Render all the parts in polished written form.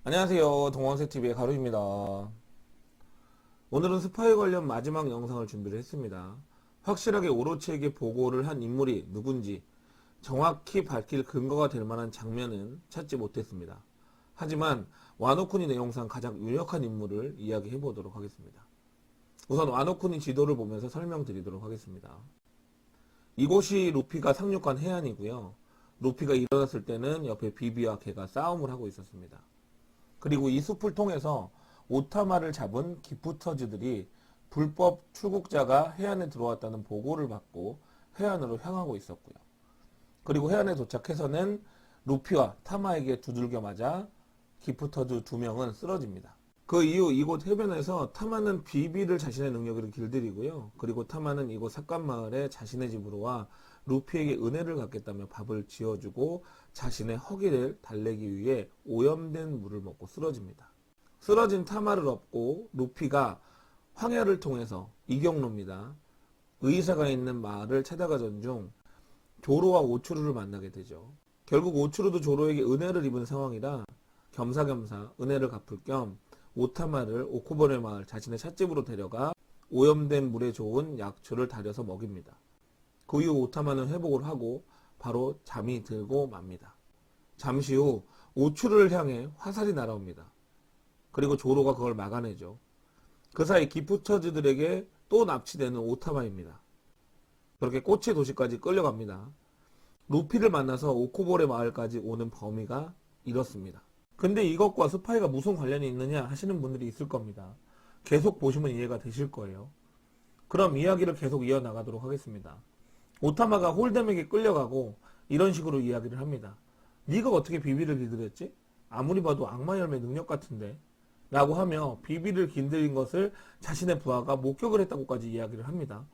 안녕하세요. 동원세TV의 가루입니다. 오늘은 스파이 관련 마지막 영상을 준비를 했습니다. 확실하게 오로치에게 보고를 한 인물이 누군지 정확히 밝힐 근거가 될 만한 장면은 찾지 못했습니다. 하지만 와노쿠니 내용상 가장 유력한 인물을 이야기해 보도록 하겠습니다. 우선 와노쿠니 지도를 보면서 설명드리도록 하겠습니다. 이곳이 루피가 상륙한 해안이고요. 루피가 일어났을 때는 옆에 비비와 걔가 싸움을 하고 있었습니다. 그리고 이 숲을 통해서 오타마를 잡은 기프터즈들이 불법 출국자가 해안에 들어왔다는 보고를 받고 해안으로 향하고 있었고요. 그리고 해안에 도착해서는 루피와 타마에게 두들겨 맞아 기프터즈 2명은 쓰러집니다. 그 이후 이곳 해변에서 타마는 비비를 자신의 능력으로 길들이고요. 그리고 타마는 이곳 삭간마을에 자신의 집으로 와 루피에게 은혜를 갚겠다며 밥을 지어주고 자신의 허기를 달래기 위해 오염된 물을 먹고 쓰러집니다. 쓰러진 타마를 업고 루피가 황야를 통해서 이경로입니다. 의사가 있는 마을을 찾아가던 중 조로와 오츠루를 만나게 되죠. 결국 오츠루도 조로에게 은혜를 입은 상황이라 겸사겸사 은혜를 갚을 겸 오타마를 오코보레 마을 자신의 찻집으로 데려가 오염된 물에 좋은 약초를 달여서 먹입니다. 그 이후 오타마는 회복을 하고 바로 잠이 들고 맙니다. 잠시 후 오츠루를 향해 화살이 날아옵니다. 그리고 조로가 그걸 막아내죠. 그 사이 기프터즈들에게 또 납치되는 오타마입니다. 그렇게 꽃의 도시까지 끌려갑니다. 루피를 만나서 오코보레 마을까지 오는 범위가 이렇습니다. 근데 이것과 스파이가 무슨 관련이 있느냐 하시는 분들이 있을 겁니다. 계속 보시면 이해가 되실 거예요. 그럼 이야기를 계속 이어나가도록 하겠습니다. 오타마가 홀뎀에게 끌려가고 이런 식으로 이야기를 합니다. 네가 어떻게 비비를 길들였지? 아무리 봐도 악마 열매 능력 같은데? 라고 하며 비비를 길들인 것을 자신의 부하가 목격을 했다고까지 이야기를 합니다.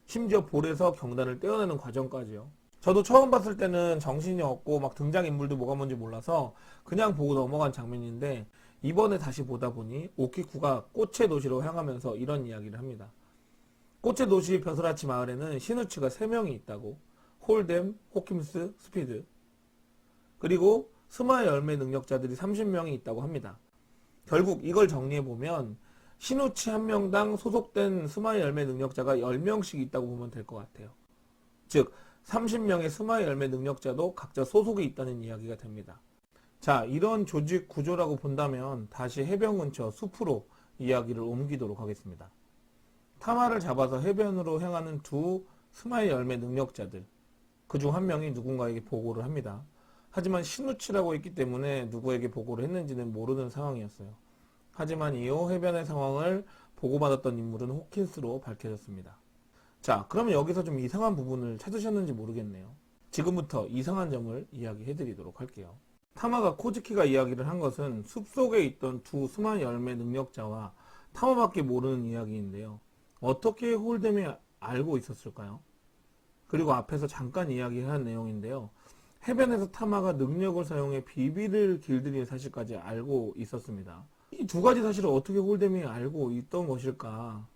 심지어 볼에서 경단을 떼어내는 과정까지요. 저도 처음 봤을 때는 정신이 없고 막 등장인물도 뭐가 뭔지 몰라서 그냥 보고 넘어간 장면인데 이번에 다시 보다 보니 오키쿠가 꽃의 도시로 향하면서 이런 이야기를 합니다. 꽃의 도시 벼슬아치 마을에는 시누츠가 3명이 있다고. 홀뎀, 호킴스, 스피드. 그리고 스마의 열매 능력자들이 30명이 있다고 합니다. 결국 이걸 정리해보면 시누치 1명당 소속된 스마의 열매 능력자가 10명씩 있다고 보면 될 것 같아요. 즉 30명의 스마의 열매 능력자도 각자 소속이 있다는 이야기가 됩니다. 자, 이런 조직 구조라고 본다면 다시 해변 근처 숲으로 이야기를 옮기도록 하겠습니다. 타마를 잡아서 해변으로 향하는 두 스마의 열매 능력자들, 그중 한 명이 누군가에게 보고를 합니다. 하지만 시누치라고 했기 때문에 누구에게 보고를 했는지는 모르는 상황이었어요. 하지만 이후 해변의 상황을 보고받았던 인물은 호킨스로 밝혀졌습니다. 자, 그러면 여기서 좀 이상한 부분을 찾으셨는지 모르겠네요. 지금부터 이상한 점을 이야기해드리도록 할게요. 타마가 코즈키가 이야기를 한 것은 숲속에 있던 두 스마 열매 능력자와 타마밖에 모르는 이야기인데요. 어떻게 홀뎀이 알고 있었을까요? 그리고 앞에서 잠깐 이야기한 내용인데요. 해변에서 타마가 능력을 사용해 비비를 길들이는 사실까지 알고 있었습니다. 이 두 가지 사실을 어떻게 홀뎀이 알고 있던 것일까?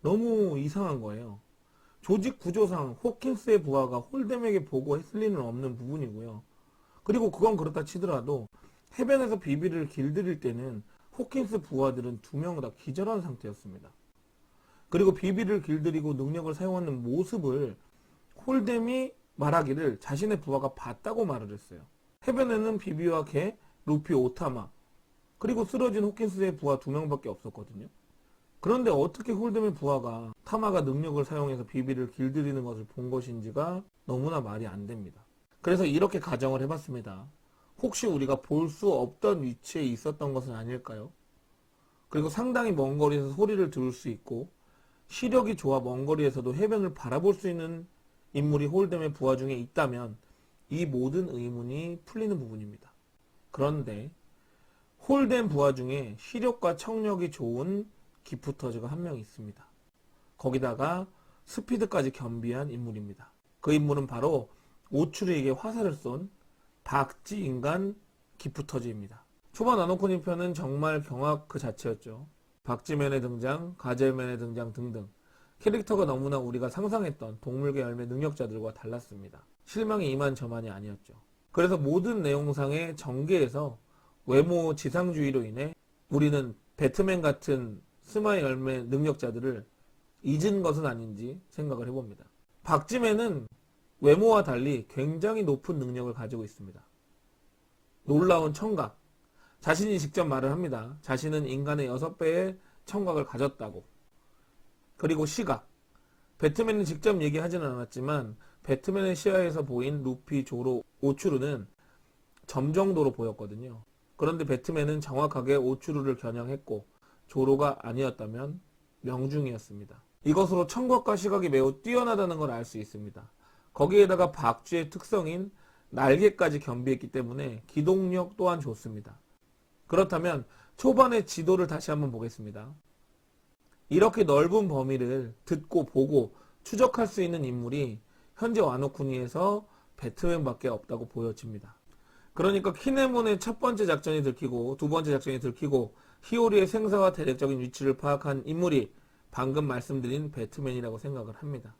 너무 이상한 거예요. 조직 구조상 호킨스의 부하가 홀뎀에게 보고했을 리는 없는 부분이고요. 그리고 그건 그렇다 치더라도 해변에서 비비를 길들일 때는 호킨스 부하들은 2명 다 기절한 상태였습니다. 그리고 비비를 길들이고 능력을 사용하는 모습을 홀뎀이 말하기를 자신의 부하가 봤다고 말을 했어요. 해변에는 비비와 걔, 루피, 오타마, 그리고 쓰러진 호킨스의 부하 2명밖에 없었거든요. 그런데 어떻게 홀뎀의 부하가 타마가 능력을 사용해서 비비를 길들이는 것을 본 것인지가 너무나 말이 안 됩니다. 그래서 이렇게 가정을 해봤습니다. 혹시 우리가 볼 수 없던 위치에 있었던 것은 아닐까요? 그리고 상당히 먼 거리에서 소리를 들을 수 있고 시력이 좋아 먼 거리에서도 해변을 바라볼 수 있는 인물이 홀뎀의 부하 중에 있다면 이 모든 의문이 풀리는 부분입니다. 그런데 홀뎀 부하 중에 시력과 청력이 좋은 기프터즈가 1명 있습니다. 거기다가 스피드까지 겸비한 인물입니다. 그 인물은 바로 오츠루에게 화살을 쏜 박쥐 인간 기프터즈입니다. 초반 와노쿠니 편은 정말 경악 그 자체였죠. 박쥐맨의 등장, 가젤맨의 등장 등등 캐릭터가 너무나 우리가 상상했던 동물계 열매 능력자들과 달랐습니다. 실망이 이만저만이 아니었죠. 그래서 모든 내용상의 전개에서 외모 지상주의로 인해 우리는 배트맨 같은 스마일 열매 능력자들을 잊은 것은 아닌지 생각을 해봅니다. 박지맨은 외모와 달리 굉장히 높은 능력을 가지고 있습니다. 놀라운 청각. 자신이 직접 말을 합니다. 자신은 인간의 6배의 청각을 가졌다고. 그리고 시각. 배트맨은 직접 얘기하지는 않았지만 배트맨의 시야에서 보인 루피, 조로, 오츠루는 점정도로 보였거든요. 그런데 배트맨은 정확하게 오츠루를 겨냥했고 조로가 아니었다면 명중이었습니다. 이것으로 청각과 시각이 매우 뛰어나다는 걸 알 수 있습니다. 거기에다가 박쥐의 특성인 날개까지 겸비했기 때문에 기동력 또한 좋습니다. 그렇다면 초반의 지도를 다시 한번 보겠습니다. 이렇게 넓은 범위를 듣고 보고 추적할 수 있는 인물이 현재 와노쿠니에서 배트맨밖에 없다고 보여집니다. 그러니까 키네몬의 첫 번째 작전이 들키고 두 번째 작전이 들키고 히오리의 생사와 대략적인 위치를 파악한 인물이 방금 말씀드린 배트맨이라고 생각을 합니다.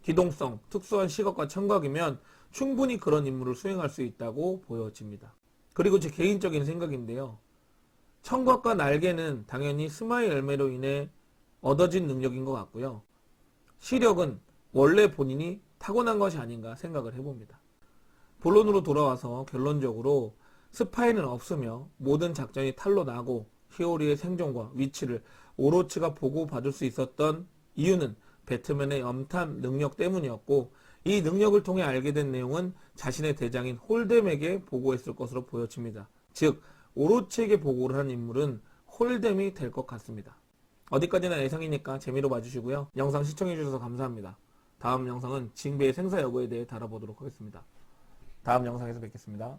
기동성, 특수한 시각과 청각이면 충분히 그런 임무를 수행할 수 있다고 보여집니다. 그리고 제 개인적인 생각인데요. 청각과 날개는 당연히 스마일 열매로 인해 얻어진 능력인 것 같고요. 시력은 원래 본인이 타고난 것이 아닌가 생각을 해봅니다. 본론으로 돌아와서 결론적으로 스파이는 없으며 모든 작전이 탈로 나고 히오리의 생존과 위치를 오로치가 보고 받을 수 있었던 이유는 배트맨의 염탐 능력 때문이었고 이 능력을 통해 알게 된 내용은 자신의 대장인 홀뎀에게 보고했을 것으로 보여집니다. 즉 오로치에게 보고를 한 인물은 홀뎀이 될 것 같습니다. 어디까지나 예상이니까 재미로 봐주시고요. 영상 시청해주셔서 감사합니다. 다음 영상은 징베의 생사 여부에 대해 다뤄보도록 하겠습니다. 다음 영상에서 뵙겠습니다.